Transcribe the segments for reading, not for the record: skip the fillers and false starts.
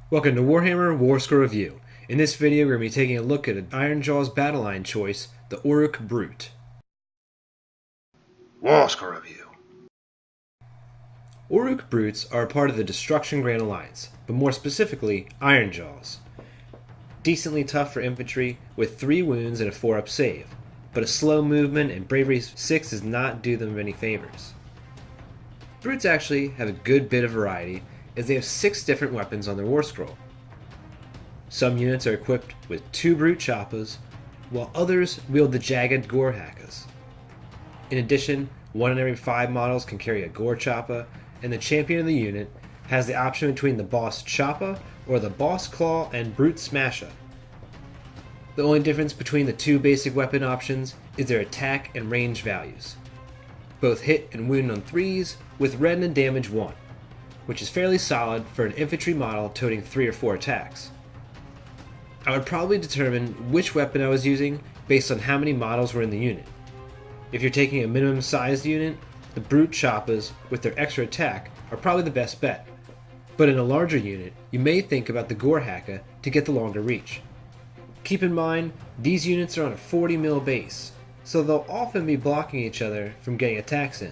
Welcome to Warhammer Warscroll Review. In this video, we're going to be taking a look at an Ironjawz Battalion choice, the Orruk Brute. Warscroll Review. Orruk Brutes are a part of the Destruction Grand Alliance, but more specifically, Ironjawz. Decently tough for infantry, with 3 wounds and a 4-up save, but a slow movement and bravery 6 does not do them any favors. Brutes actually have a good bit of variety, as they have 6 different weapons on their Warscroll. Some units are equipped with 2 Brute Choppas, while others wield the jagged Gore Hackas. In addition, 1 in every 5 models can carry a Gore Choppa, and the champion of the unit has the option between the Boss Choppa or the Boss Claw and Brute Smasher. The only difference between the 2 basic weapon options is their attack and range values. Both hit and wound on 3s, with rend and damage 1. Which is fairly solid for an infantry model toting 3 or 4 attacks. I would probably determine which weapon I was using based on how many models were in the unit. If you're taking a minimum sized unit, the Brute Choppas with their extra attack are probably the best bet, but in a larger unit, you may think about the Gore Hacka to get the longer reach. Keep in mind, these units are on a 40mm base, so they'll often be blocking each other from getting attacks in.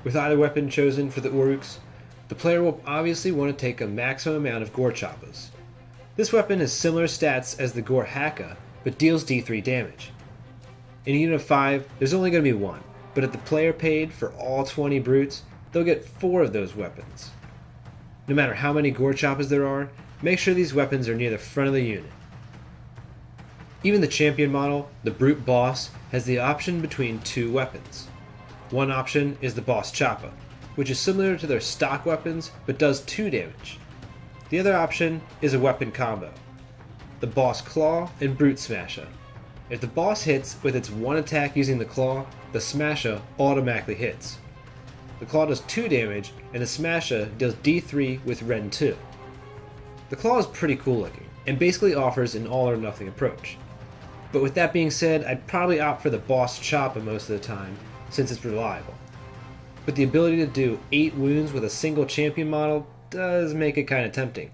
With either weapon chosen for the Orruks, the player will obviously want to take a maximum amount of Gore Choppas. This weapon has similar stats as the Gore Hacka, but deals D3 damage. In a unit of 5, there's only going to be 1, but if the player paid for all 20 Brutes, they'll get 4 of those weapons. No matter how many Gore Choppas there are, make sure these weapons are near the front of the unit. Even the champion model, the Brute Boss, has the option between 2 weapons. One option is the Boss Choppa, which is similar to their stock weapons but does 2 damage. The other option is a weapon combo, the Boss Claw and Brute Smasher. If the boss hits with its 1 attack using the claw, the Smasher automatically hits. The claw does 2 damage and the Smasher does D3 with rend 2. The claw is pretty cool looking and basically offers an all or nothing approach. But with that being said, I'd probably opt for the Boss Choppa most of the time, since it's reliable. But the ability to do 8 wounds with a single champion model does make it kinda tempting.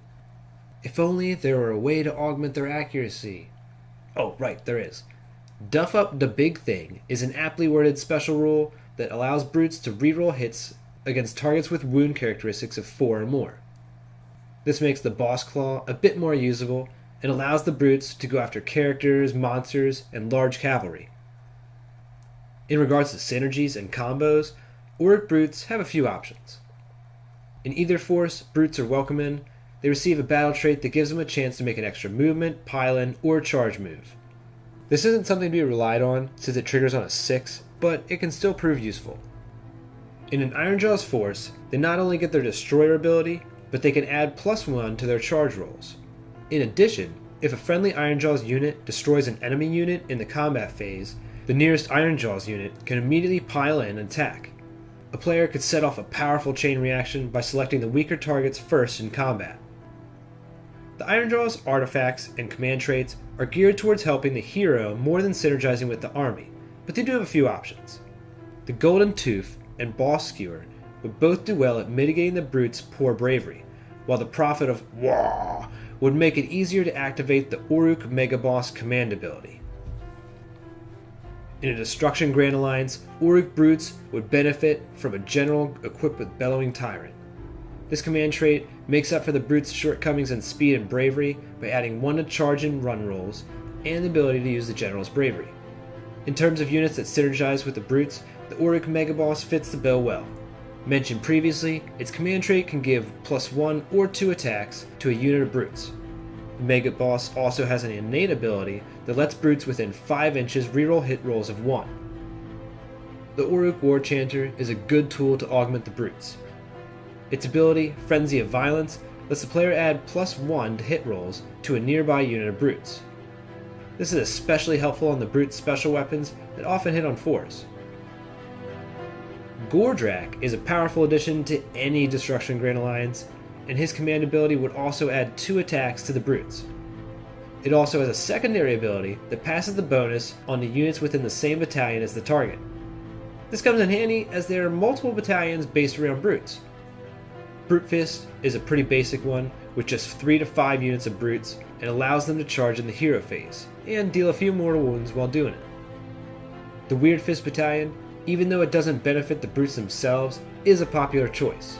If only there were a way to augment their accuracy. Oh, right, there is. Duff Up the Big Thing is an aptly worded special rule that allows Brutes to reroll hits against targets with wound characteristics of 4 or more. This makes the Boss Claw a bit more usable and allows the Brutes to go after characters, monsters, and large cavalry. In regards to synergies and combos, Orruk Brutes have a few options. In either force, Brutes are welcome in. They receive a battle trait that gives them a chance to make an extra movement, pile-in, or charge move. This isn't something to be relied on since it triggers on a 6, but it can still prove useful. In an Ironjawz force, they not only get their destroyer ability, but they can add +1 to their charge rolls. In addition, if a friendly Ironjawz unit destroys an enemy unit in the combat phase, the nearest Ironjawz unit can immediately pile in and attack. A player could set off a powerful chain reaction by selecting the weaker targets first in combat. The Ironjawz artifacts and command traits are geared towards helping the hero more than synergizing with the army, but they do have a few options. The Golden Tooth and Boss Skewer would both do well at mitigating the Brute's poor bravery, while the Prophet of War would make it easier to activate the Orruk Megaboss command ability. In a Destruction Grand Alliance, Orruk Brutes would benefit from a general equipped with Bellowing Tyrant. This command trait makes up for the Brute's shortcomings in speed and bravery by adding 1 to charge and run rolls, and the ability to use the general's bravery. In terms of units that synergize with the Brutes, the Orruk Megaboss fits the bill well. Mentioned previously, its command trait can give +1 or 2 attacks to a unit of Brutes. The Megaboss also has an innate ability that lets Brutes within 5 inches reroll hit rolls of 1. The Orruk War Chanter is a good tool to augment the Brutes. Its ability, Frenzy of Violence, lets the player add +1 to hit rolls to a nearby unit of Brutes. This is especially helpful on the Brute special weapons that often hit on 4s. Gordrak is a powerful addition to any Destruction Grand Alliance, and his command ability would also add 2 attacks to the Brutes. It also has a secondary ability that passes the bonus on the units within the same battalion as the target. This comes in handy as there are multiple battalions based around Brutes. Brute Fist is a pretty basic one with just 3 to 5 units of brutes and allows them to charge in the hero phase and deal a few mortal wounds while doing it. The Weird Fist Battalion, even though it doesn't benefit the brutes themselves, is a popular choice.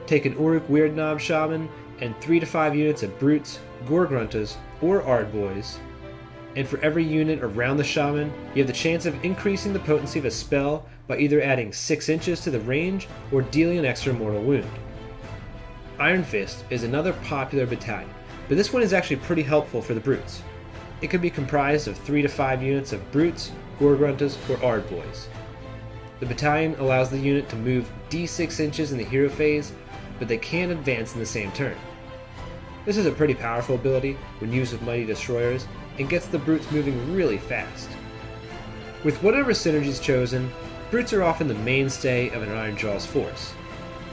Take an Orruk Weird Knob Shaman and 3 to 5 units of brutes, Gorgruntas, or Ardboys, and for every unit around the shaman, you have the chance of increasing the potency of a spell by either adding 6 inches to the range or dealing an extra mortal wound. Iron Fist is another popular battalion, but this one is actually pretty helpful for the brutes. It can be comprised of 3 to 5 units of brutes, Gorgruntas, or Ardboys. The battalion allows the unit to move d6 inches in the hero phase, but they can advance in the same turn. This is a pretty powerful ability when used with Mighty Destroyers, and gets the brutes moving really fast. With whatever synergies chosen, brutes are often the mainstay of an Ironjawz force,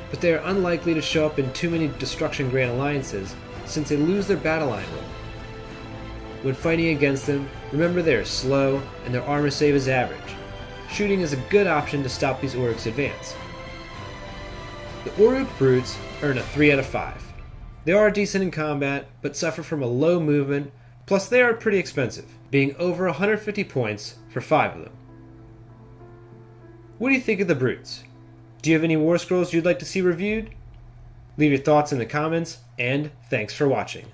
but they are unlikely to show up in too many Destruction Grand Alliances since they lose their battle line role. When fighting against them, remember they are slow and their armor save is average. Shooting is a good option to stop these Orruks' advance. The Orruk Brutes earn a 3 out of 5. They are decent in combat, but suffer from a low movement, plus they are pretty expensive, being over 150 points for 5 of them. What do you think of the brutes? Do you have any Warscrolls you'd like to see reviewed? Leave your thoughts in the comments, and thanks for watching.